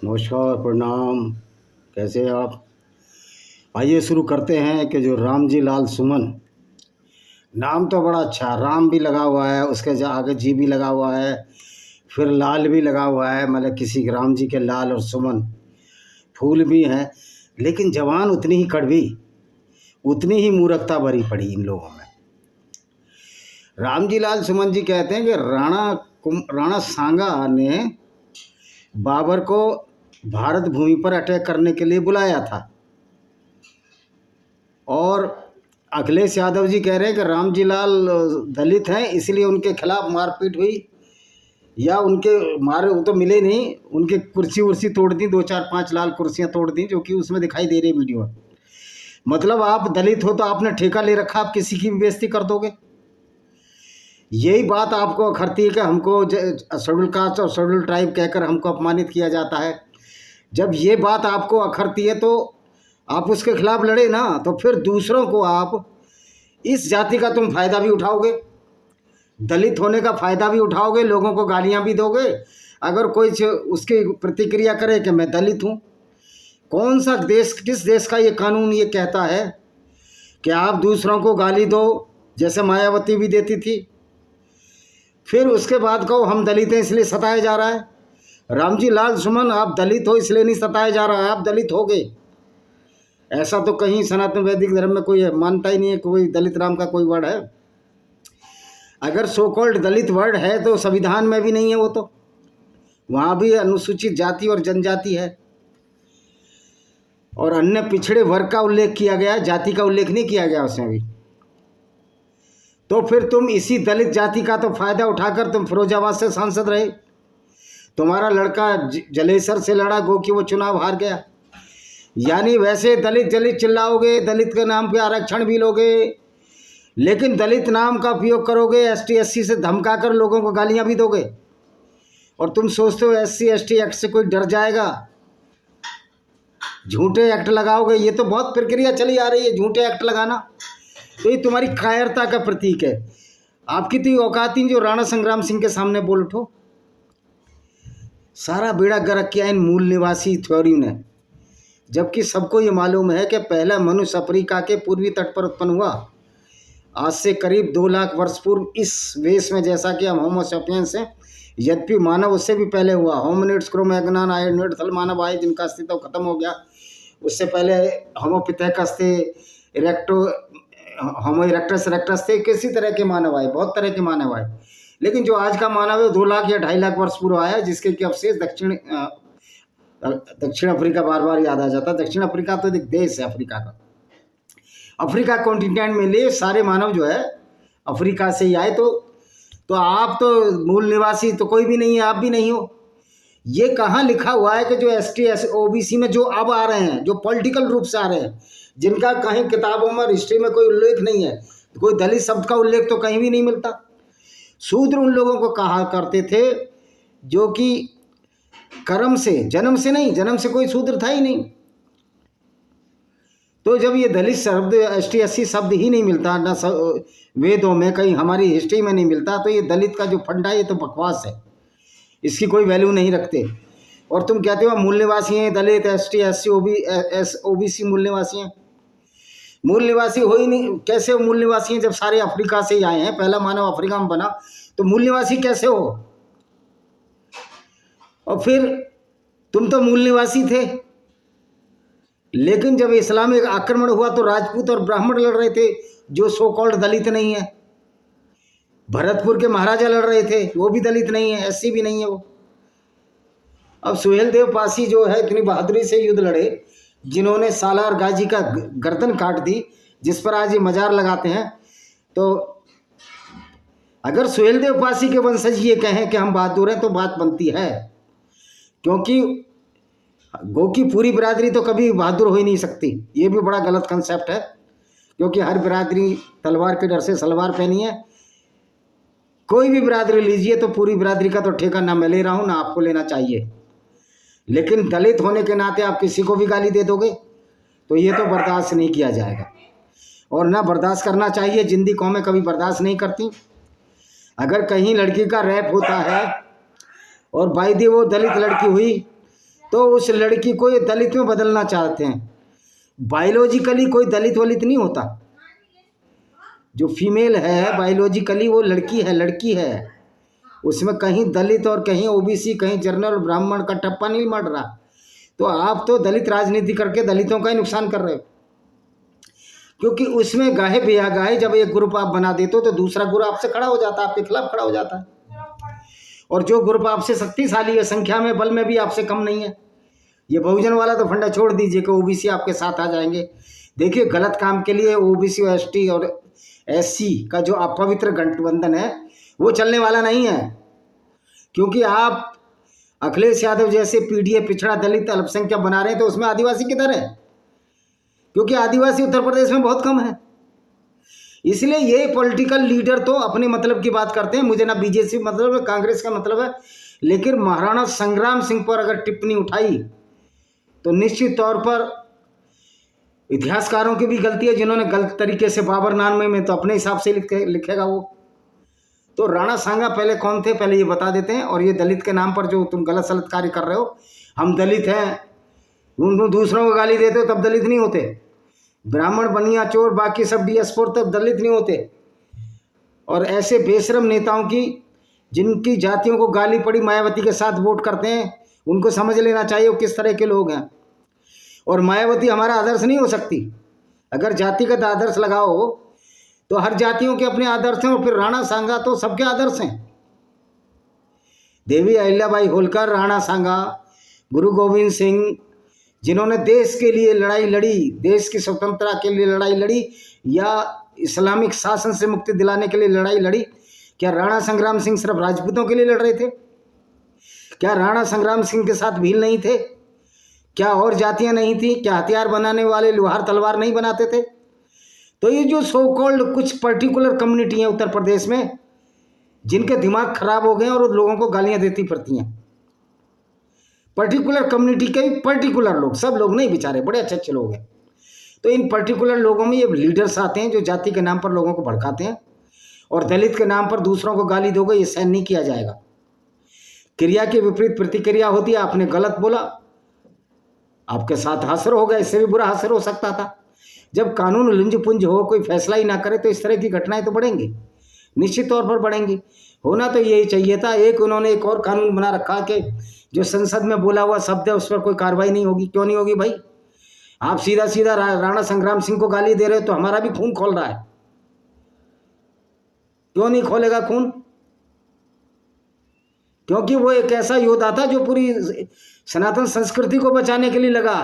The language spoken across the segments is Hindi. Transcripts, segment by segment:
नमस्कार, प्रणाम। कैसे हैं आप? आइए शुरू करते हैं कि जो राम जी लाल सुमन, नाम तो बड़ा अच्छा, राम भी लगा हुआ है, उसके आगे जी भी लगा हुआ है, फिर लाल भी लगा हुआ है, मतलब किसी राम जी के लाल और सुमन फूल भी हैं। लेकिन जवान उतनी ही कड़वी, उतनी ही मूर्खता भरी पड़ी इन लोगों में। राम जी लाल सुमन जी कहते हैं कि राणा सांगा ने बाबर को भारत भूमि पर अटैक करने के लिए बुलाया था, और अखिलेश यादव जी कह रहे हैं कि राम जी लाल दलित हैं इसलिए उनके खिलाफ मारपीट हुई, या उनके मारे वो तो मिले नहीं, उनके कुर्सी उर्सी तोड़ दी, 2 4 5 लाल कुर्सियां तोड़ दी, जो कि उसमें दिखाई दे रही वीडियो में। मतलब आप दलित हो तो आपने ठेका ले रखा, आप किसी की भी बेइज्जती कर दोगे। यही बात आपको अखरती है कि हमको शेड्यूल कास्ट और शेड्यूल ट्राइब कहकर हमको अपमानित किया जाता है। जब ये बात आपको अखरती है तो आप उसके खिलाफ लड़े ना, तो फिर दूसरों को आप इस जाति का तुम फायदा भी उठाओगे, दलित होने का फायदा भी उठाओगे, लोगों को गालियां भी दोगे। अगर कोई उसकी प्रतिक्रिया करे कि मैं दलित हूँ, कौन सा देश, किस देश का ये कानून ये कहता है कि आप दूसरों को गाली दो, जैसे मायावती भी देती थी, फिर उसके बाद कहो हम दलित हैं इसलिए सताया जा रहा है। राम जी लाल सुमन, आप दलित हो इसलिए नहीं सताया जा रहा है, आप दलित हो गए। ऐसा तो कहीं सनातन वैदिक धर्म में कोई मानता ही नहीं है, कोई दलित नाम का कोई वर्ड है। अगर सो कॉल्ड दलित वर्ड है तो संविधान में भी नहीं है, वो तो वहाँ भी अनुसूचित जाति और जनजाति है, और अन्य पिछड़े वर्ग का उल्लेख किया गया, जाति का उल्लेख नहीं किया गया उसमें भी। तो फिर तुम इसी दलित जाति का तो फायदा उठाकर तुम फिरोजाबाद से सांसद रहे, तुम्हारा लड़का जलेसर से लड़ा गो कि वो चुनाव हार गया। यानी वैसे दलित दलित चिल्लाओगे, दलित के नाम पे आरक्षण भी लोगे, लेकिन दलित नाम का उपयोग करोगे, एसटी एससी से धमका कर लोगों को गालियां भी दोगे, और तुम सोचते हो एससी एसटी एक्ट से कोई डर जाएगा, झूठे एक्ट लगाओगे। ये तो बहुत प्रक्रिया चली आ रही है झूठे एक्ट लगाना, तो ये तुम्हारी कायरता का प्रतीक है। आपकी तो औकात ही जो राणा संग्राम सिंह के सामने बोल उठो। सारा बेड़ा गर्क किया इन मूल निवासी थ्योरी ने, जबकि सबको ये मालूम है कि पहला मनुष्य अफ्रीका के पूर्वी तट पर उत्पन्न हुआ, आज से करीब 2 लाख वर्ष पूर्व इस वेश में, जैसा कि हम होमो सेपियंस हैं। यद्यपि मानव उससे भी पहले हुआ, होमिनिड्स, क्रो-मैग्नन, आयोनिडल मानव आए जिनका अस्तित्व खत्म हो गया। उससे पहले होमो पिथेकस थे, होमो इरेक्टस रेक्टस थे, किसी तरह के मानव आए, बहुत तरह के मानव आए। लेकिन जो आज का मानव है 2 लाख या 2.5 लाख वर्ष पूर्व आया, जिसके कि अवशेष दक्षिण अफ्रीका बार बार याद आ जाता है। दक्षिण अफ्रीका तो एक देश है अफ्रीका का। अफ्रीका कॉन्टिनेंट में ले सारे मानव जो है अफ्रीका से ही आए। तो आप तो मूल निवासी तो कोई भी नहीं है, आप भी नहीं हो। ये कहाँ लिखा हुआ है कि जो एसटी ओबीसी में जो अब आ रहे हैं, जो पॉलिटिकल रूप से आ रहे हैं, जिनका कहीं किताबों में हिस्ट्री में कोई उल्लेख नहीं है, कोई दलित शब्द का उल्लेख तो कहीं भी नहीं मिलता। शूद्र उन लोगों को कहा करते थे जो कि कर्म से, जन्म से नहीं, जन्म से कोई शूद्र था ही नहीं। तो जब ये दलित शब्द, एसटी एससी शब्द ही नहीं मिलता, ना वेदों में, कहीं हमारी हिस्ट्री में नहीं मिलता, तो ये दलित का जो फंडा है ये तो बकवास है, इसकी कोई वैल्यू नहीं रखते। और तुम कहते हो मूल निवासी हैं दलित, एसटी एससी ओबीसी मूल निवासी हैं। मूल निवासी हो ही नहीं, कैसे हो मूल निवासी हैं जब सारे अफ्रीका से ही आए हैं, पहला मानव अफ्रीका में बना, तो मूल निवासी कैसे हो? और फिर तुम तो मूल निवासी थे, लेकिन जब इस्लामिक आक्रमण हुआ तो राजपूत और ब्राह्मण लड़ रहे थे, जो सो कॉल्ड दलित नहीं है। भरतपुर के महाराजा लड़ रहे थे, वो भी दलित नहीं है, एससी भी नहीं है वो। अब सुहेल देव पासी जो है इतनी बहादुरी से युद्ध लड़े, जिन्होंने सालार गाजी का गर्दन काट दी, जिस पर आज ये मजार लगाते हैं। तो अगर सुहेल देव पासी के वंशज ये कहें कि हम बहादुर हैं तो बात बनती है, क्योंकि गो की पूरी बिरादरी तो कभी बहादुर हो ही नहीं सकती। ये भी बड़ा गलत कंसेप्ट है, क्योंकि हर बिरादरी तलवार के डर से सलवार पहनी है। कोई भी बिरादरी लीजिए तो पूरी बिरादरी का तो ठेका ना मैं ले रहा हूँ ना आपको लेना चाहिए, लेकिन दलित होने के नाते आप किसी को भी गाली दे दोगे तो ये तो बर्दाश्त नहीं किया जाएगा, और ना बर्दाश्त करना चाहिए। जिंदी कौमें कभी बर्दाश्त नहीं करती। अगर कहीं लड़की का रैप होता है और बाई दी वो दलित लड़की हुई, तो उस लड़की को ये दलित में बदलना चाहते हैं। बायोलॉजिकली कोई दलित वलित नहीं होता। जो फीमेल है बायोलॉजिकली वो लड़की है। उसमें कहीं दलित और कहीं ओबीसी, कहीं जनरल ब्राह्मण का टप्पा नहीं मर रहा। तो आप तो दलित राजनीति करके दलितों का ही नुकसान कर रहे हो, क्योंकि उसमें गाहे बेया गाहे जब एक ग्रुप आप बना देते हो तो दूसरा ग्रुप आपसे खड़ा हो जाता है, आपके खिलाफ खड़ा हो जाता है। और जो ग्रुप आपसे शक्तिशाली है, संख्या में बल में भी आपसे कम नहीं है, ये बहुजन वाला तो फंडा छोड़ दीजिए कि ओबीसी आपके साथ आ जाएंगे। देखिए गलत काम के लिए ओबीसी और एसटी और एससी का जो अपवित्र गठबंधन है वो चलने वाला नहीं है। क्योंकि आप अखिलेश यादव जैसे पीडीए पिछड़ा दलित अल्पसंख्यक बना रहे हैं तो उसमें आदिवासी किधर है? क्योंकि आदिवासी उत्तर प्रदेश में बहुत कम है। इसलिए ये पॉलिटिकल लीडर तो अपने मतलब की बात करते हैं, मुझे ना बीजेपी मतलब है, कांग्रेस का मतलब है, लेकिन महाराणा संग्राम सिंह पर अगर टिप्पणी उठाई तो निश्चित तौर पर इतिहासकारों की भी गलती है, जिन्होंने गलत तरीके से बाबरनामे में तो अपने हिसाब से लिखेगा वो। तो राणा सांगा पहले कौन थे पहले ये बता देते हैं। और ये दलित के नाम पर जो तुम गलत सलत कार्य कर रहे हो, हम दलित हैं, तुम दूसरों को गाली देते हो तब दलित नहीं होते। ब्राह्मण बनिया चोर बाकी सब BS4 तब दलित नहीं होते। और ऐसे बेशरम नेताओं की जिनकी जातियों को गाली पड़ी मायावती के साथ वोट करते हैं, उनको समझ लेना चाहिए वो किस तरह के लोग हैं। और मायावती हमारा आदर्श नहीं हो सकती। अगर जातिगत आदर्श लगाओ तो हर जातियों के अपने आदर्श हैं, और फिर राणा सांगा तो सबके आदर्श हैं। देवी अहिल्याबाई होलकर, राणा सांगा, गुरु गोविंद सिंह, जिन्होंने देश के लिए लड़ाई लड़ी, देश की स्वतंत्रता के लिए लड़ाई लड़ी या इस्लामिक शासन से मुक्ति दिलाने के लिए लड़ाई लड़ी, क्या राणा संग्राम सिंह सिर्फ राजपूतों के लिए लड़ रहे थे? क्या राणा संग्राम सिंह के साथ भील नहीं थे? क्या और जातियां नहीं थी? क्या हथियार बनाने वाले लोहार तलवार नहीं बनाते थे? तो ये जो सो कॉल्ड कुछ पर्टिकुलर कम्युनिटी है उत्तर प्रदेश में, जिनके दिमाग खराब हो गए और लोगों को गालियां देती पड़ती हैं, पर्टिकुलर कम्युनिटी के पर्टिकुलर लोग, सब लोग नहीं बेचारे, बड़े अच्छे अच्छे लोग हैं। तो इन पर्टिकुलर लोगों में ये लीडर्स आते हैं जो जाति के नाम पर लोगों को भड़काते हैं, और दलित के नाम पर दूसरों को गाली दोगे ये सहन नहीं किया जाएगा। क्रिया के विपरीत प्रतिक्रिया होती है। आपने गलत बोला, आपके साथ हासिल हो गया, इससे भी बुरा हासिल हो सकता था। जब कानून लुंज पुंज हो, कोई फैसला ही ना करे, तो इस तरह की घटनाएं तो बढ़ेंगी, निश्चित तौर पर बढ़ेंगी। होना तो यही चाहिए था। उन्होंने एक और कानून बना रखा कि जो संसद में बोला हुआ शब्द है उस पर कोई कार्रवाई नहीं होगी। क्यों नहीं होगी भाई? आप सीधा सीधा राणा संग्राम सिंह को गाली दे रहे हो तो हमारा भी खून खोल रहा है। क्यों नहीं खोलेगा खून? क्योंकि वो एक ऐसा योद्धा था जो पूरी सनातन संस्कृति को बचाने के लिए लगा।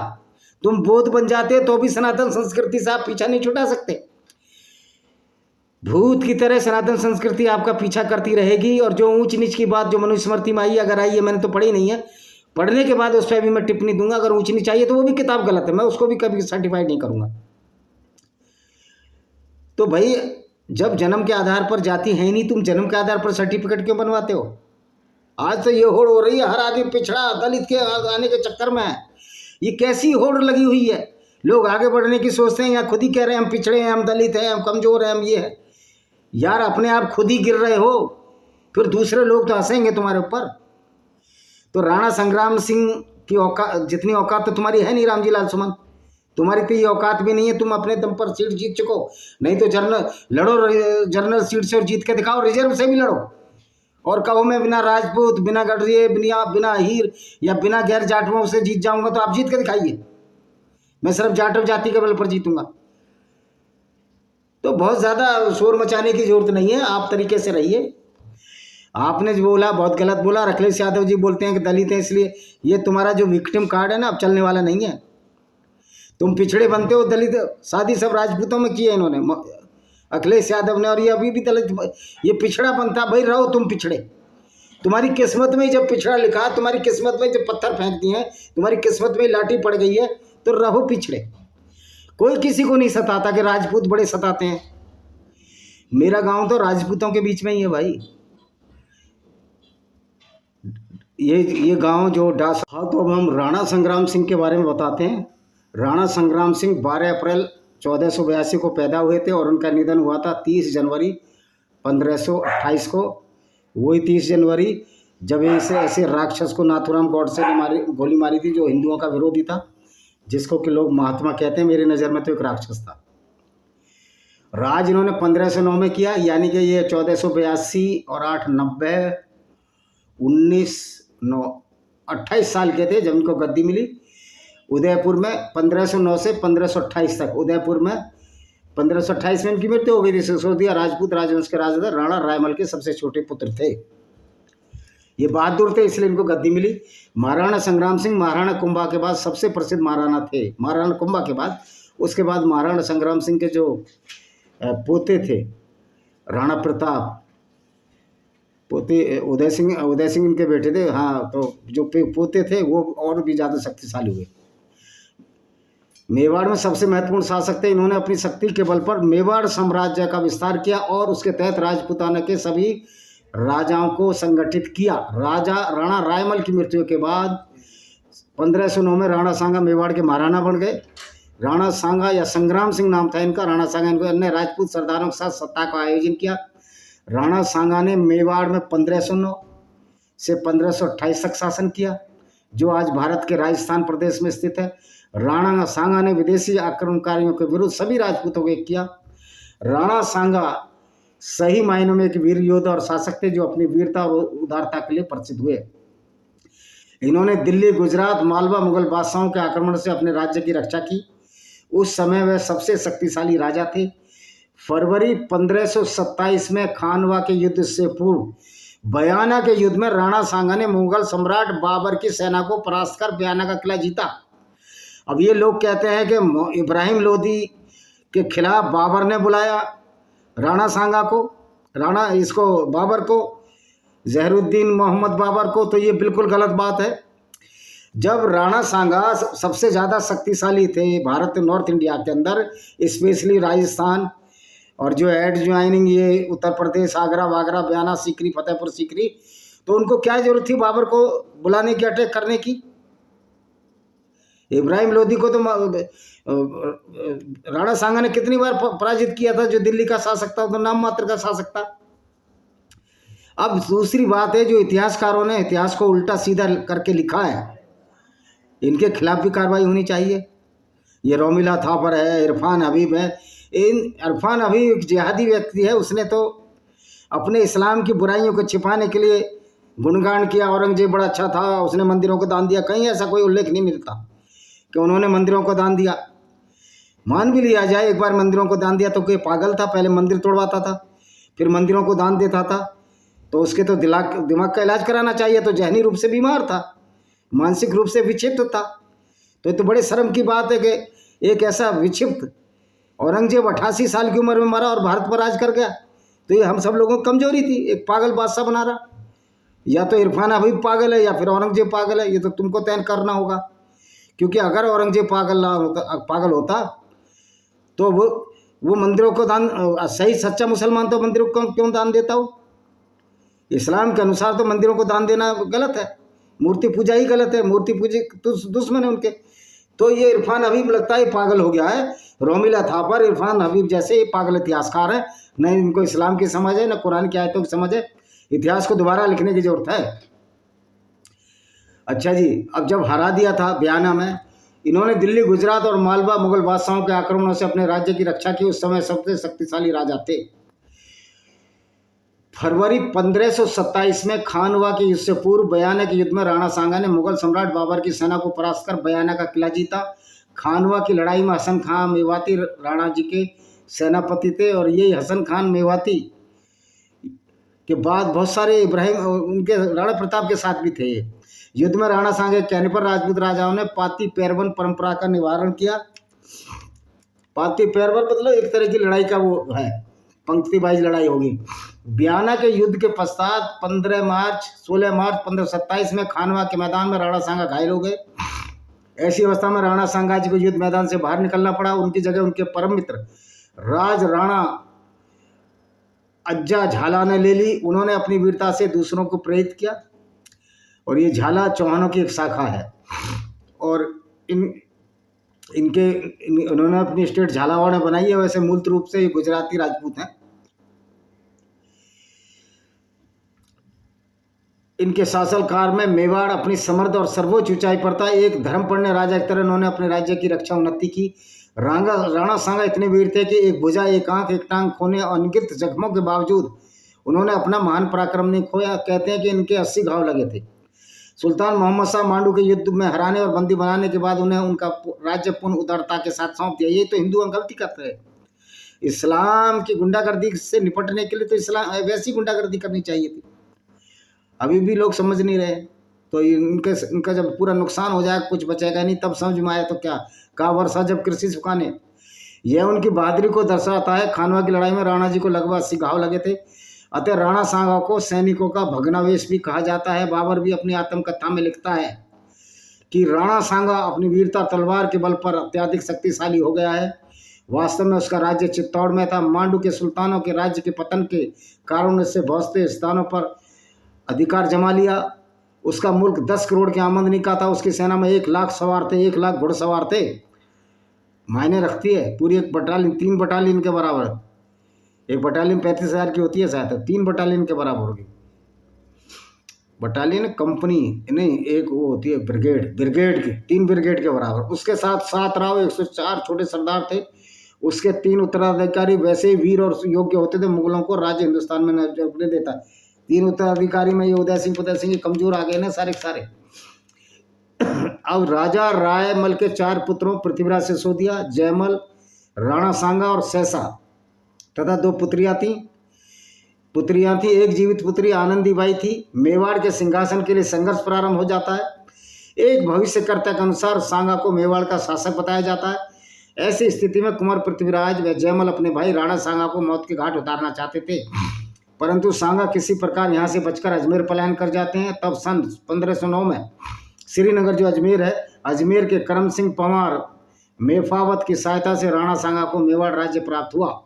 तुम बौद्ध बन जाते तो भी सनातन संस्कृति से आप पीछा नहीं छुड़ा सकते। भूत की तरह सनातन संस्कृति आपका पीछा करती रहेगी। और जो ऊंच नीच की बात जो मनुस्मृति में आई, अगर आई है, मैंने तो पढ़ी नहीं है, पढ़ने के बाद उस पर भी मैं टिप्पणी दूंगा। अगर ऊंच नीच आई है तो वो भी किताब गलत है, मैं उसको भी कभी सर्टिफाइड नहीं करूंगा। तो भाई जब जन्म के आधार पर जाति है ही नहीं, तुम जन्म के आधार पर सर्टिफिकेट क्यों बनवाते हो? आज तो ये होड़ हो रही है, हर आदमी पिछड़ा दलित के आने के चक्कर में है। ये कैसी होड़ लगी हुई है? लोग आगे बढ़ने की सोचते हैं या खुद ही कह रहे हैं हम पिछड़े हैं, हम दलित हैं, हम कमजोर हैं, हम ये है। यार अपने आप खुद ही गिर रहे हो, फिर दूसरे लोग तो हंसेंगे तुम्हारे ऊपर। तो राणा संग्राम सिंह की औकात, जितनी औकात तो तुम्हारी है नहीं रामजी लाल सुमन, तुम्हारी तो ये औकात भी नहीं है। तुम अपने दम पर सीट जीत चुको, नहीं तो जनरल सीट से और जीत के दिखाओ, रिजर्व से भी लड़ो और कहो मैं बिना राजपूत, बिना गढ़िए, बिना हीर या बिना गैर जाटवों से जीत जाऊंगा, तो आप जीत के दिखाइए। मैं सिर्फ जाटव जाति के बल पर जीतूंगा। तो बहुत ज़्यादा शोर मचाने की जरूरत नहीं है, आप तरीके से रहिए। आपने जो बोला बहुत गलत बोला। अखिलेश यादव जी बोलते हैं कि दलित हैं, इसलिए ये तुम्हारा जो विक्टिम कार्ड है ना, अब चलने वाला नहीं है। तुम पिछड़े बनते हो, दलित शादी सब राजपूतों में की है इन्होंने, अखिलेश यादव ने, और ये अभी भी दलित, ये पिछड़ा बनता। भाई रहो तुम पिछड़े, तुम्हारी किस्मत में जब पिछड़ा लिखा, तुम्हारी किस्मत में जब पत्थर फेंक दिए हैं, तुम्हारी किस्मत में लाठी पड़ गई है, तो रहो पिछड़े। कोई किसी को नहीं सताता कि राजपूत बड़े सताते हैं। मेरा गांव तो राजपूतों के बीच में ही है भाई। ये गांव जो डास। हाँ, तो अब हम राणा संग्राम सिंह के बारे में बताते हैं। राणा संग्राम सिंह 12 अप्रैल 1482 को पैदा हुए थे और उनका निधन हुआ था 30 जनवरी 1528 को। वही 30 जनवरी जब ऐसे ऐसे राक्षस को नाथूराम गॉडसे ने गोली मारी थी, जो हिंदुओं का विरोधी था, जिसको कि लोग महात्मा कहते हैं, मेरी नज़र में तो एक राक्षस था। राज इन्होंने 1509 में किया, यानी कि ये 1482 और 8 90 19 9 28 साल के थे जब इनको गद्दी मिली उदयपुर में। 1509 से 1528 तक उदयपुर में। 1528 में इनकी मृत्यु हो गई थी। सिसोदिया राजपूत राजवंश के राजा राणा रायमल के सबसे छोटे पुत्र थे। ये बहादुर थे, इसलिए इनको गद्दी मिली। महाराणा संग्राम सिंह महाराणा कुंभा के बाद सबसे प्रसिद्ध महाराणा थे। महाराणा कुंभा के बाद, उसके बाद महाराणा संग्राम सिंह के जो पोते थे, राणा प्रताप, पोते उदय सिंह इनके बेटे थे। हाँ, तो जो पोते थे वो और भी ज़्यादा शक्तिशाली हुए। मेवाड़ में सबसे महत्वपूर्ण शासक थे। इन्होंने अपनी शक्ति के बल पर मेवाड़ साम्राज्य का विस्तार किया और उसके तहत राजपूताना के सभी राजाओं को संगठित किया। राजा राणा रायमल की मृत्यु के बाद 1509 में राणा सांगा मेवाड़ के महाराणा बन गए। राणा सांगा या संग्राम सिंह नाम था इनका। राणा सांगा इनको अन्य राजपूत सरदारों के साथ सत्ता का आयोजन किया। राणा सांगा ने मेवाड़ में 1509 से 1528 तक शासन किया, जो आज भारत के राजस्थान प्रदेश में स्थित है। राणा सांगा ने विदेशी आक्रमणकारियों के विरुद्ध सभी राजपूतों को एक किया। राणा सांगा सही मायनों में एक वीर योद्धा और शासक थे, जो अपनी वीरता और उदारता के लिए प्रसिद्ध हुए। इन्होंने दिल्ली, गुजरात, मालवा मुगल बादशाहों के आक्रमण से अपने राज्य की रक्षा की। उस समय वह सबसे शक्तिशाली राजा थे। फरवरी 1527 में खानवा के युद्ध से पूर्व बयाना के युद्ध में राणा सांगा ने मुगल सम्राट बाबर की सेना को परास्त कर बयाना का किला जीता। अब ये लोग कहते हैं कि इब्राहिम लोदी के खिलाफ बाबर ने बुलाया राणा सांगा को, बाबर को, जहरुद्दीन मोहम्मद बाबर को, तो ये बिल्कुल गलत बात है। जब राणा सांगा सबसे ज़्यादा शक्तिशाली थे भारत नॉर्थ इंडिया के अंदर, स्पेशली राजस्थान और जो एडजॉइनिंग ये उत्तर प्रदेश, आगरा वागरा, बयाना, सीकरी, फतेहपुर सीकरी, तो उनको क्या जरूरत थी बाबर को बुलाने की, अटैक करने की। इब्राहिम लोदी को तो राणा सांगा ने कितनी बार पराजित किया था, जो दिल्ली का शासक था, तो नाम मात्र का शासक था। अब दूसरी बात है, जो इतिहासकारों ने इतिहास को उल्टा सीधा करके लिखा है, इनके खिलाफ भी कार्रवाई होनी चाहिए। ये रोमिला थापर है, इरफान हबीब है। इरफान हबीब एक जिहादी व्यक्ति है। उसने तो अपने इस्लाम की बुराइयों को छिपाने के लिए गुणगान किया, औरंगजेब बड़ा अच्छा था, उसने मंदिरों को दान दिया। कहीं ऐसा कोई उल्लेख नहीं मिलता कि उन्होंने मंदिरों को दान दिया। मान भी लिया जाए एक बार मंदिरों को दान दिया, तो कोई पागल था, पहले मंदिर तोड़वाता था फिर मंदिरों को दान देता था, तो उसके तो दिमाग का इलाज कराना चाहिए। तो जहनी रूप से बीमार था, मानसिक रूप से विक्षिप्त था। तो ये तो बड़े शर्म की बात है कि एक ऐसा विक्षिप्त औरंगजेब 88 साल की उम्र में मरा और भारत पर राज कर गया। तो ये हम सब लोगों की कमजोरी थी, एक पागल बादशाह बना रहा। या तो इरफान हबीब पागल है या फिर औरंगजेब पागल है, ये तो तुमको तय करना होगा। क्योंकि अगर औरंगजेब पागल होता तो वो मंदिरों को दान, सही सच्चा मुसलमान तो मंदिरों को क्यों दान देता हो। इस्लाम के अनुसार तो मंदिरों को दान देना गलत है, मूर्ति पूजा ही गलत है, मूर्ति पूजे दुश्मन है उनके। तो ये इरफान हबीब लगता है पागल हो गया है। रोमिला थापर, इरफान हबीब जैसे ये पागल इतिहासकार हैं। न इनको इस्लाम की समझ है, न कुरान की आयतों की समझ है। इतिहास को दोबारा लिखने की जरूरत है। अच्छा जी, अब जब हरा दिया था बयाना में, इन्होंने दिल्ली, गुजरात और मालवा मुगल बादशाहों के आक्रमणों से अपने राज्य की रक्षा की। उस समय सबसे शक्तिशाली राजा थे। फरवरी 1527 में खानवा के युद्ध से पूर्व बयाना के युद्ध में राणा सांगा ने मुगल सम्राट बाबर की सेना को परास्त कर बयाना का किला जीता। खानवा की लड़ाई में हसन खान मेवाती राणा जी के सेनापति थे, और यही हसन खान मेवाती के बाद बहुत सारे इब्राहिम उनके राणा प्रताप के साथ भी थे। युद्ध में राणा सांगा के कहने पर राजपूत राजाओं ने पाती पैरवन परंपरा का निवारण किया। पाती पैरवन मतलब एक तरह की लड़ाई का वो है, पंक्ति वाइज लड़ाई होगी। बयाना के युद्ध के पश्चात 16 मार्च 1527 में खानवा के मैदान में राणा सांगा घायल हो गए। ऐसी अवस्था में राणा सांगा जी को युद्ध मैदान से बाहर निकलना पड़ा। उनकी जगह उनके परम मित्र राज राणा अज्जा झाला ने ले ली। उन्होंने अपनी वीरता से दूसरों को प्रेरित किया, और ये झाला चौहानों की एक शाखा है। और उन्होंने अपनी स्टेट झालावाड़ में बनाई है। वैसे मूल रूप से ये गुजराती राजपूत हैं। इनके शासनकाल में मेवाड़ अपनी समृद्ध और सर्वोच्च ऊंचाई पर था। एक धर्मपरायण राजा की तरह उन्होंने अपने राज्य की रक्षा उन्नति की। राणा सांगा इतने वीर थे कि एक भुजा, एक आंख, एक टांग खोने और अनगिनत जख्मों के बावजूद उन्होंने अपना महान पराक्रम नहीं खोया। कहते हैं कि इनके 80 घाव लगे थे। सुल्तान मोहम्मद शाह मांडू के युद्ध में हराने और बंदी बनाने के बाद उन्हें उनका राज्य पूर्ण उदारता के साथ सौंप दिया। ये तो हिंदू गलती करते हैं। इस्लाम की गुंडागर्दी से निपटने के लिए तो इस्लाम वैसी गुंडागर्दी करनी चाहिए थी। अभी भी लोग समझ नहीं रहे। तो इनका जब पूरा नुकसान हो जाए, कुछ बचेगा नहीं, तब समझ में आया तो क्या का वर्षा जब कृषि सुखाने। यह उनकी बहादुरी को दर्शाता है। खानवा की लड़ाई में राणा जी को लगभग 80 घाव लगे थे। अतः राणा सांगा को सैनिकों का भग्नावेश भी कहा जाता है। बाबर भी अपनी आत्मकथा में लिखता है कि राणा सांगा अपनी वीरता तलवार के बल पर अत्यधिक शक्तिशाली हो गया है। वास्तव में उसका राज्य चित्तौड़ में था। मांडू के सुल्तानों के राज्य के पतन के कारण इससे बहुत से स्थानों पर अधिकार जमा लिया। उसका मुल्क 10 करोड़ की आमदनी का था। उसकी सेना में 1 लाख सवार थे, 1 लाख घुड़सवार थे। मायने रखती है। पूरी एक बटालियन, 3 बटालियन के बराबर। एक बटालियन 35,000 की होती है शायद, 3 बटालियन के बराबर होगी। बटालियन कंपनी नहीं, एक वो होती है ब्रिगेड की, 3 ब्रिगेड के बराबर। उसके साथ 7 राव, 104 छोटे सरदार थे। उसके 3 उत्तराधिकारी वैसे ही वीर और योग्य होते थे। मुगलों को राज्य हिंदुस्तान में न देता। 3 उत्तराधिकारी में ये उदय सिंह कमजोर आ गए ना सारे के सारे। अब राजा रायमल के 4 पुत्रों पृथ्वीराज सिसोदिया, जयमल, राणा सांगा और सहसा तथा 2 पुत्रियां थी। एक जीवित पुत्री आनंदीबाई थी। मेवाड़ के सिंहासन के लिए संघर्ष प्रारंभ हो जाता है। एक भविष्यकर्ता के अनुसार सांगा को मेवाड़ का शासक बताया जाता है। ऐसी स्थिति में कुंवर पृथ्वीराज व जयमल अपने भाई राणा सांगा को मौत के घाट उतारना चाहते थे, परंतु सांगा किसी प्रकार यहाँ से बचकर अजमेर पलायन कर जाते हैं। तब सन 1509 में श्रीनगर जो अजमेर है, अजमेर के करम सिंह पंवार मेफावत की सहायता से राणा सांगा को मेवाड़ राज्य प्राप्त हुआ।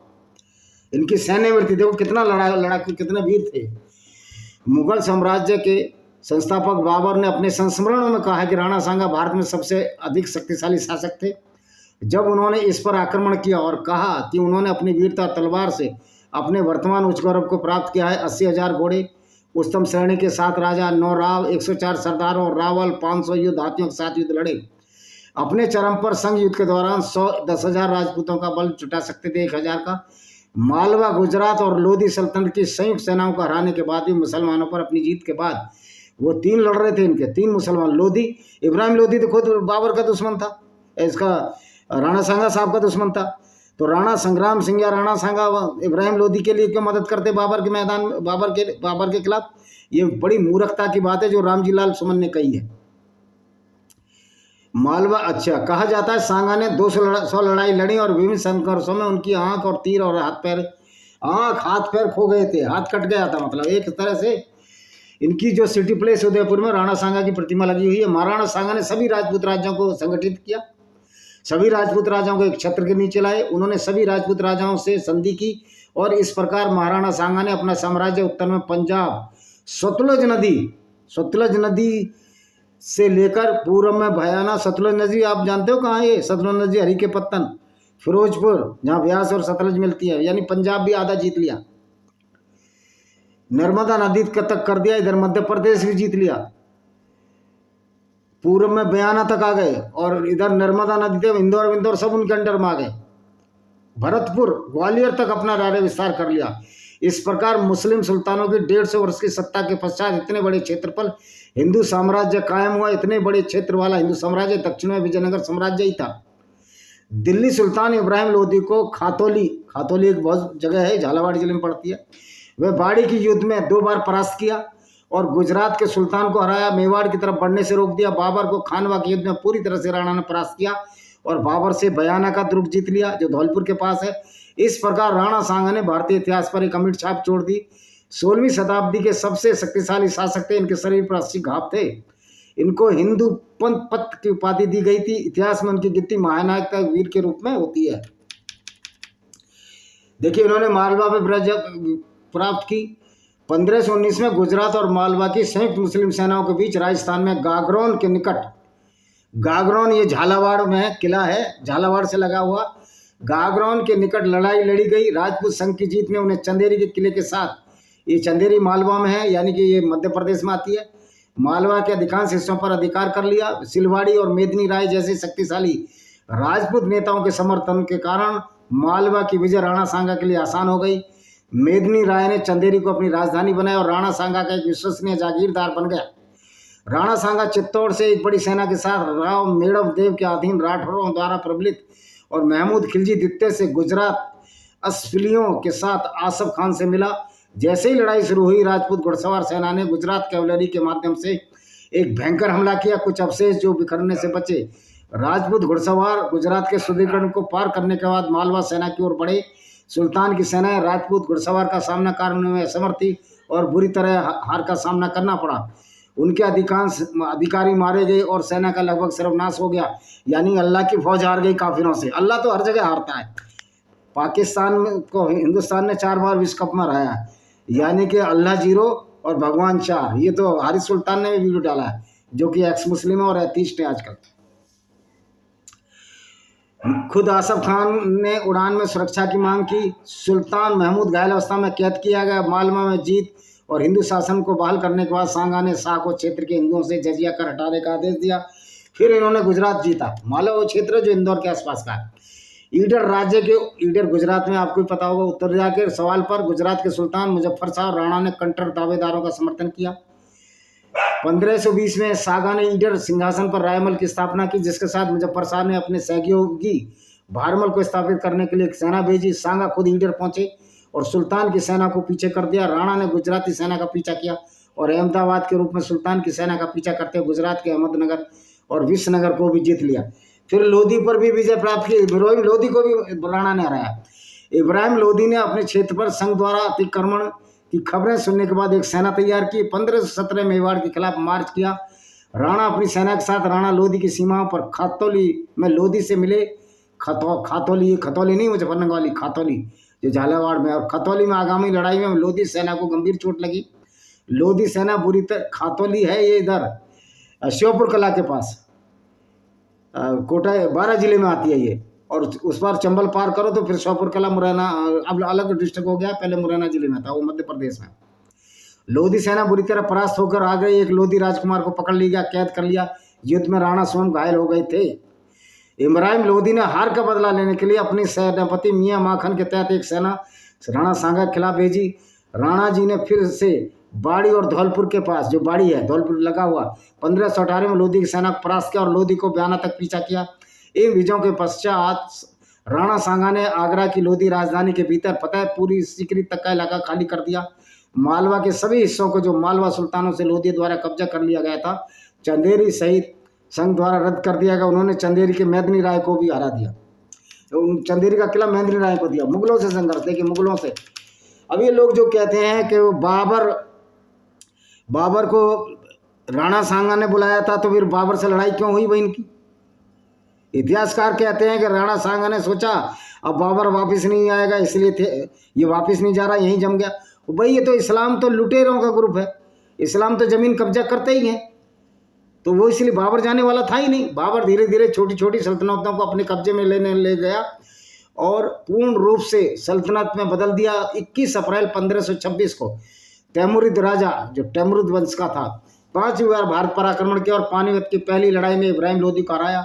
इनकी सैन्य वृत्ति देखो, कितना लड़ाकू, कितने वीर थे। मुगल साम्राज्य के संस्थापक बाबर ने अपने संस्मरणों में कहा है कि राणा सांगा भारत में सबसे अधिक शक्तिशाली शासक थे। जब उन्होंने इस पर आक्रमण किया और कहा कि उन्होंने अपनी वीरता तलवार से अपने वर्तमान उच्च गौरव को प्राप्त किया है। 80,000 घोड़े, उत्तम श्रेणी के 7 राजा, 9 राव, 104 सरदारों और रावल, 500 युद्ध हाथियों के साथ युद्ध लड़े। अपने चरम पर संघ युद्ध के दौरान 10,000 राजपूतों का बल जुटा सकते थे, 1,000 का। मालवा, गुजरात और लोधी सल्तनत की संयुक्त सेनाओं को हराने के बाद भी मुसलमानों पर अपनी जीत के बाद वो 3 लड़ रहे थे। इनके 3 मुसलमान, लोधी, इब्राहिम लोधी तो खुद बाबर का दुश्मन था, इसका राणा सांगा साहब का दुश्मन था। तो राणा संग्राम सिंह या राणा सांगा इब्राहिम लोधी के लिए क्यों मदद करते बाबर के मैदान में, बाबर के खिलाफ? ये बड़ी मूर्खता की बात है जो रामजी लाल सुमन ने कही है। मालवा, अच्छा, कहा जाता है सांगा ने 200 लड़ाई लड़ी और विभिन्न संघर्षों में उनकी आंख और तीर और हाथ पैर खो गए थे, हाथ कट गया था। मतलब एक तरह से इनकी जो सिटी प्लेस उदयपुर में राणा सांगा की प्रतिमा लगी हुई है। महाराणा सांगा ने सभी राजपूत राज्यों को संगठित किया, सभी राजपूत राजाओं को एक छत्र के नीचे लाए। उन्होंने सभी राजपूत राजाओं से संधि की और इस प्रकार महाराणा सांगा ने अपना साम्राज्य उत्तर में पंजाब, सतलज नदी से लेकर पूर्व में भयाना, सतलज नदी आप जानते हो कहाँ है ये? सतलज नदी हरी के पत्तन, फिरोजपुर, जहाँ ब्यास और सतलज मिलती है, यानी पंजाब भी आधा जीत लिया। नर्मदा नदी तक कर दिया, इधर मध्य प्रदेश भी जीत लिया। पूर्व में बयाना तक आ गए और इधर नर्मदा नदी थे, इंदौर सब उनके अंडर में आ गए। भरतपुर, ग्वालियर तक अपना राज्य विस्तार कर लिया। इस प्रकार मुस्लिम सुल्तानों की 150 वर्ष की सत्ता के पश्चात इतने बड़े क्षेत्रफल हिंदू साम्राज्य कायम हुआ। इतने बड़े क्षेत्र वाला हिंदू साम्राज्य दक्षिण में विजयनगर साम्राज्य ही था। दिल्ली सुल्तान इब्राहिम लोधी को खातौली एक बहुत जगह है, झालावाड़ जिले में पड़ती है, वह बाड़ी की युद्ध में 2 बार परास्त किया और गुजरात के सुल्तान को हराया। मेवाड़ की तरफ बढ़ने से रोक दिया। बाबर को खानवा के युद्ध में पूरी तरह से राणा ने परास्त किया और बाबर से बयाना का दुर्ग जीत लिया जो धौलपुर के पास है। इस प्रकार राणा सांगा ने भारतीय इतिहास पर एक अमिट छाप छोड़ दी। 16वीं शताब्दी के सबसे शक्तिशाली शासक थे। इनके शरीर पर 80 घाव थे। इनको हिंदू पंत की उपाधि दी गई थी। इतिहास में उनकी गिनती महानायक वीर के रूप में होती है। देखिए, इन्होंने मालवा पे विजय प्राप्त की। 1519 में गुजरात और मालवा की संयुक्त मुस्लिम सेनाओं के बीच राजस्थान में गागरोन के निकट, गागरोन ये झालावाड़ में किला है, झालावाड़ से लगा हुआ, गागरोन के निकट लड़ाई लड़ी गई। राजपूत संघ की जीत ने उन्हें चंदेरी के किले के साथ ये चंदेरी मालवा में है, यानी कि ये मध्य प्रदेश में आती है। मालवा के अधिकांश हिस्सों पर अधिकार कर लिया। सिलवाड़ी और मेदिनी राय जैसे शक्तिशाली राजपूत नेताओं के समर्थन के कारण मालवा की विजय राणा सांगा के लिए आसान हो गई। मेदिनी राय ने चंदेरी को अपनी राजधानी बनाया और राणा सांगा का एक विश्वसनीय जागीरदार बन गया। राणा सांगा चित्तौड़ से एक बड़ी सेना के साथ राव मेड़व देव के अधीन राठौरों द्वारा प्रबलित और महमूद खिलजी द्वितीय से गुजरात असफिलियों के साथ आसफ खान से मिला। जैसे ही लड़ाई शुरू हुई, राजपूत घुड़सवार सेना ने गुजरात कैवलरी के माध्यम से एक भयंकर हमला किया। कुछ अवशेष जो बिखरने से बचे राजपूत घुड़सवार गुजरात के सुदृढ़ीकरण को पार करने के बाद मालवा सेना की ओर बढ़े। सुल्तान की सेनाएं राजपूत घुड़सवार का सामना करने में असमर्थ थी और बुरी तरह हार का सामना करना पड़ा। उनके अधिकांश अधिकारी मारे गए और सेना का लगभग सर्वनाश हो गया। यानी अल्लाह की फौज हार गई काफिरों से। अल्लाह तो हर जगह हारता है। पाकिस्तान को हिंदुस्तान ने 4 बार विश्व कप में हराया है, यानी कि अल्लाह 0 और भगवान 4। ये तो हारिस सुल्तान ने भी वीडियो डाला है, जो कि एक्स मुस्लिम है और एथीस्ट है आजकल। खुद आसफ खान ने उड़ान में सुरक्षा की मांग की। सुल्तान महमूद घायल अवस्था में कैद किया गया। मालवा में जीत और हिंदू शासन को बहाल करने के बाद सांगा ने शाह को क्षेत्र के हिंदुओं से जजिया कर हटाने का आदेश दिया। फिर इन्होंने गुजरात जीता। मालवा वो क्षेत्र जो इंदौर के आसपास का है। ईडर राज्य के ईडर गुजरात में आपको पता होगा। उत्तरजा के सवाल पर गुजरात के सुल्तान मुजफ्फर शाह राणा ने कट्टर दावेदारों का समर्थन किया। 1520 में सागा ने ईडर सिंहासन पर रायमल की स्थापना की, जिसके साथ मुजफ्फर शाह ने अपने सहयोगी भारमल को स्थापित करने के लिए एक सेना भेजी। सांगा खुद ईडर पहुंचे और सुल्तान की सेना को पीछे कर दिया। राणा ने गुजराती सेना का पीछा किया और अहमदाबाद के रूप में सुल्तान की सेना का पीछा करते हुए गुजरात के अहमदनगर और विसनगर को भी जीत लिया। फिर लोधी पर भी विजय प्राप्त की। इब्राहिम लोधी को भी राणा ने हराया। इब्राहिम लोधी ने अपने क्षेत्र पर संघ द्वारा अतिक्रमण की खबरें सुनने के बाद एक सेना तैयार की। 1517 मेवाड़ के खिलाफ मार्च किया। राणा अपनी सेना के साथ राणा लोधी की सीमाओं पर खातौली में लोधी से मिले। खतौली नहीं, मुजफ्फरनगर वाली खातौली जो झालावाड़ में, और खतौली में आगामी लड़ाई में लोधी सेना को गंभीर चोट लगी। लोधी सेना बुरी तरह, खातौली है ये इधर श्योपुर कला के पास, कोटा 12 जिले में आती है ये। और उस बार चंबल पार करो तो फिर श्योपुर कला मुरैना, अब अलग डिस्ट्रिक्ट हो गया, पहले मुरैना जिले में था, वो मध्य प्रदेश में। लोधी सेना बुरी तरह परास्त होकर आ गई। एक लोधी राजकुमार को पकड़ लिया, कैद कर लिया। युद्ध में राणा स्वयं घायल हो गए थे। इब्राहिम लोधी ने हार का बदला लेने के लिए अपनी सेनापति मियाँ माखन के तहत एक सेना राणा सांगा के खिलाफ भेजी। राणा जी ने फिर से बाड़ी और धौलपुर के पास, जो बाड़ी है धौलपुर लगा हुआ, 1518 में लोधी की सेना को परास्त किया और लोधी को बयाना तक पीछा किया। इन विजयों के पश्चात राणा सांगा ने आगरा की लोधी राजधानी के भीतर फतेहपुरी सीकरी तक का इलाका खाली कर दिया। मालवा के सभी हिस्सों को जो मालवा सुल्तानों से लोधी द्वारा कब्जा कर लिया गया था, चंदेरी सहित संघ द्वारा रद्द कर दिया गया। उन्होंने चंदेरी के मेदिनी राय को भी हरा दिया। तो चंदेरी का किला मेदिनी राय को दिया। मुगलों से संघर्ष, देखिए मुगलों से। अब ये लोग जो कहते हैं कि बाबर को राणा सांगा ने बुलाया था, तो फिर बाबर से लड़ाई क्यों हुई भाई इनकी? इतिहासकार कहते हैं कि राणा सांगा ने सोचा अब बाबर वापस नहीं आएगा, इसलिए ये वापस नहीं जा रहा, यहीं जम गया। भाई ये तो इस्लाम तो लुटेरों का ग्रुप है, इस्लाम तो जमीन कब्जा करते ही हैं, तो वो इसलिए बाबर जाने वाला था ही नहीं। बाबर धीरे धीरे छोटी छोटी सल्तनतों को अपने कब्जे में ले गया और पूर्ण रूप से सल्तनत में बदल दिया। 21 अप्रैल 1526 को तैमुरिद राजा, जो तैमुरिद वंश का था, 5वीं बार भारत पर आक्रमण किया और पानीपत की पहली लड़ाई में इब्राहिम लोधी को हराया,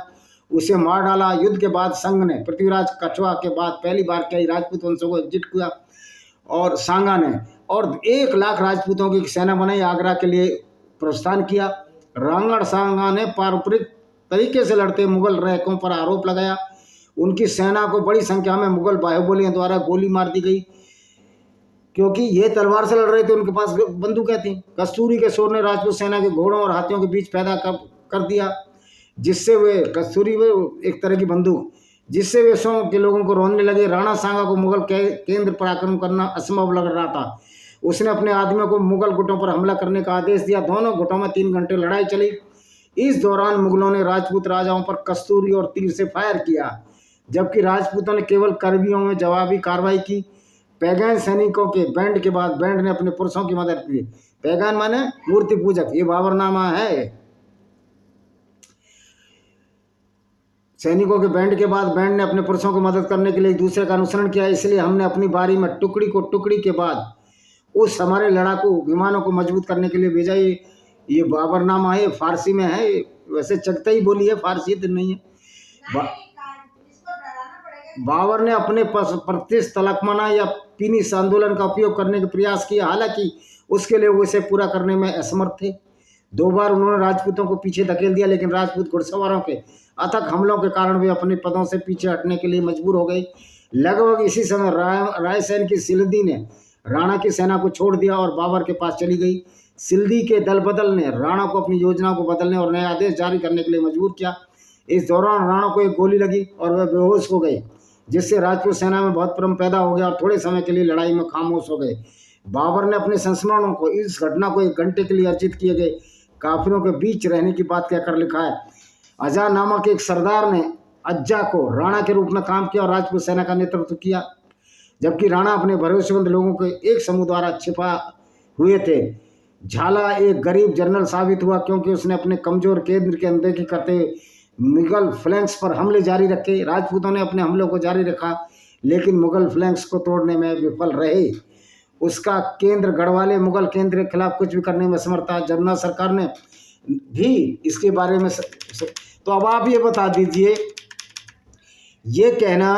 उसे मार डाला। युद्ध के बाद संघ ने पृथ्वीराज कछवा के बाद पहली बार कई राजपूत वंशों को एकजुट किया और सांगा ने और 1 लाख राजपूतों की सेना बनाई, आगरा के लिए प्रस्थान किया। रांगड़ सांगा ने पारंपरिक तरीके से लड़ते मुगल रैकों पर आरोप लगाया। उनकी सेना को बड़ी संख्या में मुगल बाहुबलियों द्वारा गोली मार दी गई, क्योंकि ये तलवार से लड़ रहे थे, उनके पास बंदूकें थी। कस्तूरी के शोर ने राजपूत सेना के घोड़ों और हाथियों के बीच पैदा कर दिया, जिससे वे कस्तूरी वे एक तरह की बंदूक, जिससे वे सौ के लोगों को रोकने लगे। राणा सांगा को मुगल केंद्र पर आक्रमण करना असंभव लग रहा था। उसने अपने आदमियों को मुगल गुटों पर हमला करने का आदेश दिया। दोनों गुटों में 3 घंटे लड़ाई चली। इस दौरान मुगलों ने राजपूत राजाओं पर कस्तूरी और तीर से फायर किया, जबकि राजपूतों ने केवल करबियों में जवाबी कार्रवाई की। पैगन सैनिकों के बैंड के बाद बैंड ने अपने पुरुषों की मदद की। पैगन माने मूर्ति पूजक, ये बाबरनामा है। सैनिकों के बैंड के बाद बैंड ने अपने पुरुषों को मदद करने के लिए एक दूसरे का अनुसरण किया, इसलिए हमने अपनी बारी में टुकड़ी को टुकड़ी के बाद उस हमारे लड़ाकू विमानों को मजबूत करने के लिए भेजा। ये बाबरनामा है, फारसी में है, वैसे चकता ही बोली है, फारसी तो नहीं है। बाबर ने अपने प्रतिष्ठ तलकमना या पीनिस आंदोलन का उपयोग करने का प्रयास किया, हालांकि उसके लिए वो इसे पूरा करने में असमर्थ थे। 2 बार उन्होंने राजपूतों को पीछे धकेल दिया, लेकिन राजपूत घुड़सवारों के अथक हमलों के कारण वे अपने पदों से पीछे हटने के लिए मजबूर हो गए। लगभग इसी समय रायसेन की सिल्दी ने राणा की सेना को छोड़ दिया और बाबर के पास चली गई। सिल्दी के दल बदल ने राणा को अपनी योजनाओं को बदलने और नए आदेश जारी करने के लिए मजबूर किया। इस दौरान राणा को एक गोली लगी और वह बेहोश हो गए, जिससे राजपूत सेना में बहुत भ्रम पैदा हो गया और थोड़े समय के लिए लड़ाई में खामोश हो गए। बाबर ने अपने संस्मरणों को इस घटना को 1 घंटे के लिए अर्जित किए गए काफिरों के बीच रहने की बात कहकर लिखा है। अजा नामक एक सरदार ने अज्जा को राणा के रूप में काम किया और राजपूत सेना का नेतृत्व किया, जबकि राणा अपने भरोसेमंद लोगों के एक समूह द्वारा छिपा हुए थे। झाला एक गरीब जनरल साबित हुआ, क्योंकि उसने अपने कमजोर केंद्र की अनदेखी करते हुए मुगल फ्लैंक्स पर हमले जारी रखे। राजपूतों ने अपने हमलों को जारी रखा, लेकिन मुगल फ्लैंक्स को तोड़ने में विफल रहे। उसका केंद्र गढ़वाले मुगल केंद्र के खिलाफ कुछ भी करने में असमर्थ था। जमुना सरकार ने भी इसके बारे में तो अब आप ये बता दीजिए, ये कहना